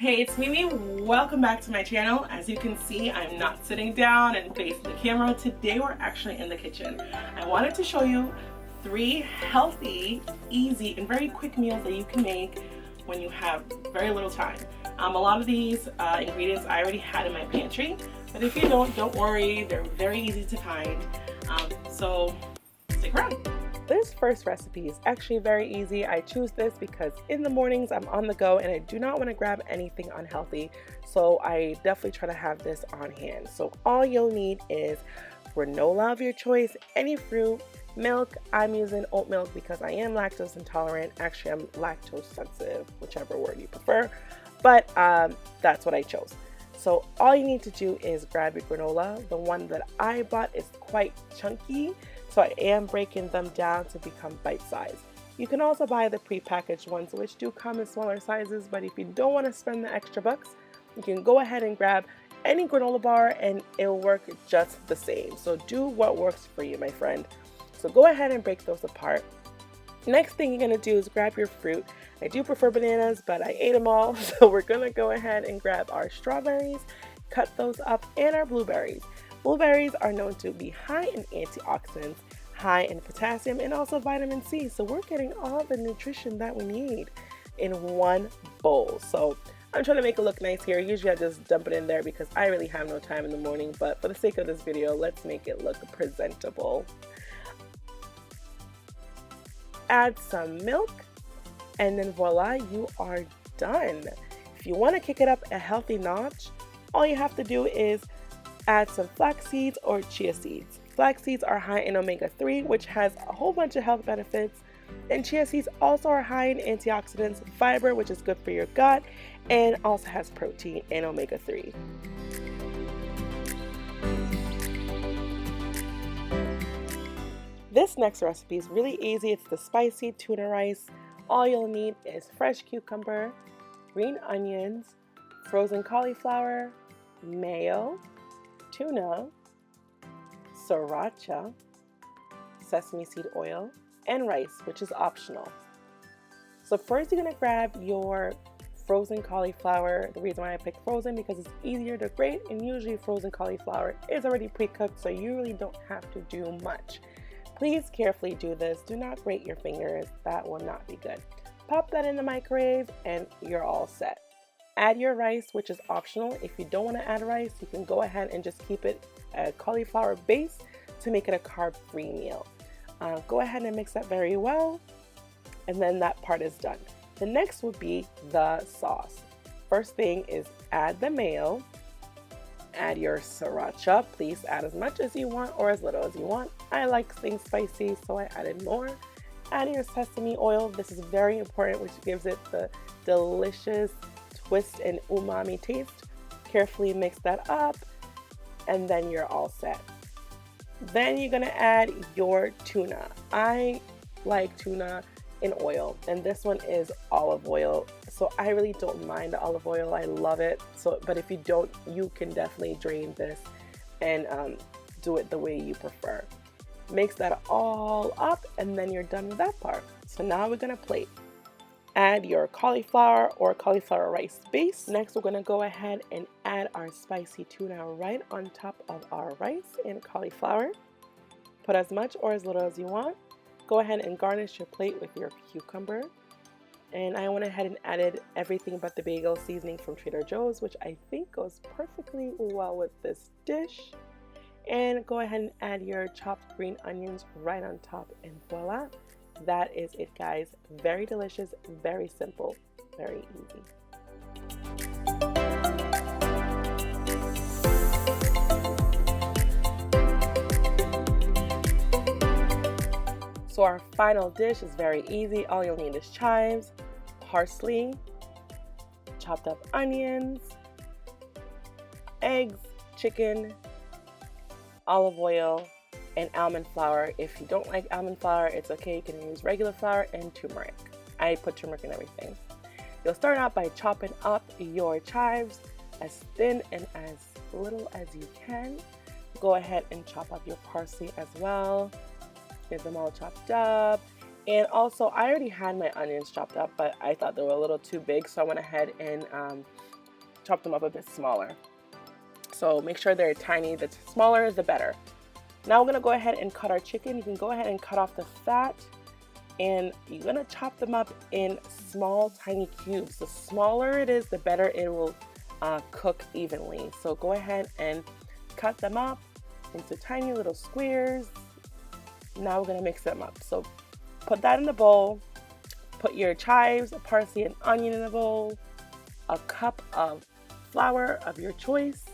Hey, it's Mimi. Welcome back to my channel. As you can see, I'm not sitting down and facing the camera. Today we're actually in the kitchen. I wanted to show you 3 healthy, easy, and very quick meals that you can make when you have very little time. A lot of these ingredients I already had in my pantry, but if you don't worry, they're very easy to find. So stick around. This first recipe is actually very easy. I choose this because in the mornings I'm on the go and I do not want to grab anything unhealthy. So I definitely try to have this on hand. So all you'll need is granola of your choice, any fruit, milk. I'm using oat milk because I am lactose intolerant. Actually, I'm lactose sensitive, whichever word you prefer. But that's what I chose. So all you need to do is grab your granola. The one that I bought is quite chunky, so I am breaking them down to become bite-sized. You can also buy the pre-packaged ones, which do come in smaller sizes, but if you don't want to spend the extra bucks, you can go ahead and grab any granola bar and it'll work just the same. So do what works for you, my friend. So go ahead and break those apart. Next thing you're going to do is grab your fruit. I do prefer bananas, but I ate them all, so we're going to go ahead and grab our strawberries, cut those up, and our blueberries. Blueberries are known to be high in antioxidants, high in potassium, and also vitamin C, so we're getting all the nutrition that we need in one bowl. So I'm trying to make it look nice here. Usually I just dump it in there because I really have no time in the morning, but for the sake of this video, let's make it look presentable. Add some milk, and then voila, you are done. If you want to kick it up a healthy notch, all you have to do is add some flax seeds or chia seeds. Flax seeds are high in omega-3, which has a whole bunch of health benefits, and chia seeds also are high in antioxidants, fiber, which is good for your gut, and also has protein and omega-3. This next recipe is really easy. It's the spicy tuna rice. All you'll need is fresh cucumber, green onions, frozen cauliflower, mayo, tuna, sriracha, sesame seed oil, and rice, which is optional. So first you're going to grab your frozen cauliflower. The reason why I picked frozen because it's easier to grate, and usually frozen cauliflower is already pre-cooked, so you really don't have to do much. Please carefully do this. Do not grate your fingers. That will not be good. Pop that in the microwave and you're all set. Add your rice, which is optional. If you don't want to add rice, you can go ahead and just keep it a cauliflower base to make it a carb-free meal. Go ahead and mix that very well, and then that part is done. The next would be the sauce. First thing is add the mayo. Add your sriracha. Please add as much as you want or as little as you want. I like things spicy, so I added more. Add your sesame oil. This is very important, which gives it the delicious twist and umami taste. Carefully mix that up, and then you're all set. Then you're gonna add your tuna. I like tuna in oil, and this one is olive oil, so I really don't mind the olive oil. I love it. So but if you don't, you can definitely drain this and do it the way you prefer. Mix that all up, and then you're done with that part. So now we're gonna plate. Add your cauliflower or cauliflower rice base. Next we're gonna go ahead and add our spicy tuna right on top of our rice and cauliflower. Put as much or as little as you want. Go ahead and garnish your plate with your cucumber. And I went ahead and added everything but the bagel seasoning from Trader Joe's, which I think goes perfectly well with this dish. And go ahead and add your chopped green onions right on top, and voila, that is it, guys. Very delicious, very simple, very easy. So our final dish is very easy. All you'll need is chives, parsley, chopped up onions, eggs, chicken, olive oil, and almond flour. If you don't like almond flour, it's okay. You can use regular flour and turmeric. I put turmeric in everything. You'll start out by chopping up your chives as thin and as little as you can. Go ahead and chop up your parsley as well. Get them all chopped up, And also, I already had my onions chopped up, but I thought they were a little too big, so I went ahead and chopped them up a bit smaller. So make sure they're tiny. The smaller, the better. Now we're gonna go ahead and cut our chicken. You can go ahead and cut off the fat, and you're gonna chop them up in small, tiny cubes. The smaller it is, the better it will cook evenly. So go ahead and cut them up into tiny little squares. Now we're gonna mix them up. So put that in a bowl. Put your chives, parsley, and onion in a bowl. A cup of flour of your choice.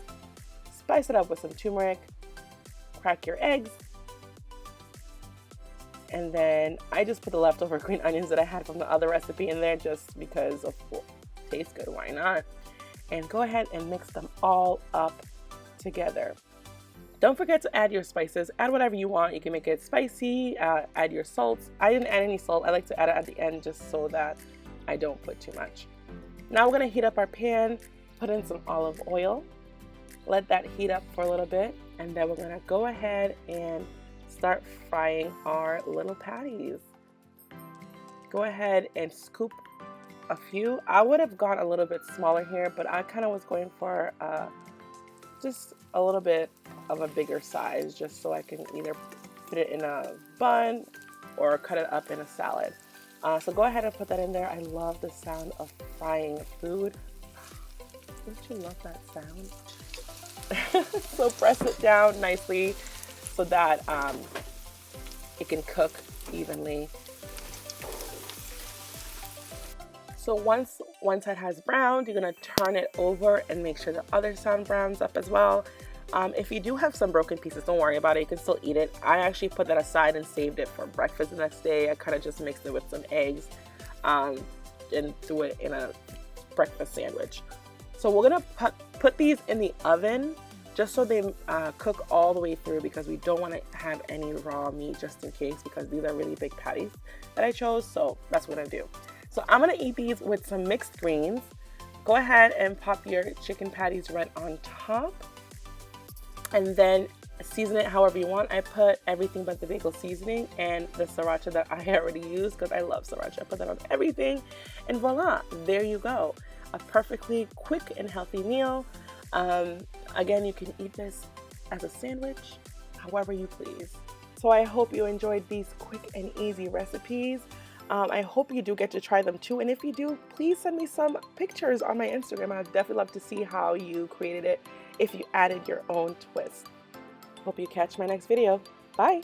Spice it up with some turmeric. Crack your eggs. And then I just put the leftover green onions that I had from the other recipe in there just because of tastes good, why not? And go ahead and mix them all up together. Don't forget to add your spices. Add whatever you want. You can make it spicy, add your salt. I didn't add any salt. I like to add it at the end just so that I don't put too much. Now we're gonna heat up our pan, put in some olive oil, let that heat up for a little bit, and then we're gonna go ahead and start frying our little patties. Go ahead and scoop a few. I would have gone a little bit smaller here, but I kind of was going for just a little bit of a bigger size, just so I can either put it in a bun or cut it up in a salad. So go ahead and put that in there. I love the sound of frying food. Don't you love that sound? So press it down nicely so that it can cook evenly. So once one side has browned, you're gonna turn it over and make sure the other side browns up as well. If you do have some broken pieces, don't worry about it. You can still eat it. I actually put that aside and saved it for breakfast the next day. I kind of just mixed it with some eggs and threw it in a breakfast sandwich. So we're gonna put these in the oven just so they cook all the way through, because we don't want to have any raw meat just in case, because these are really big patties that I chose. So that's what I'm gonna do. So I'm gonna eat these with some mixed greens. Go ahead and pop your chicken patties right on top, and then season it however you want. I put everything but the bagel seasoning and the sriracha that I already used because I love sriracha. I put that on everything, and voila, there you go. A perfectly quick and healthy meal. Again, you can eat this as a sandwich, however you please. So I hope you enjoyed these quick and easy recipes. I hope you do get to try them too. And if you do, please send me some pictures on my Instagram. I'd definitely love to see how you created it if you added your own twist. Hope you catch my next video. Bye.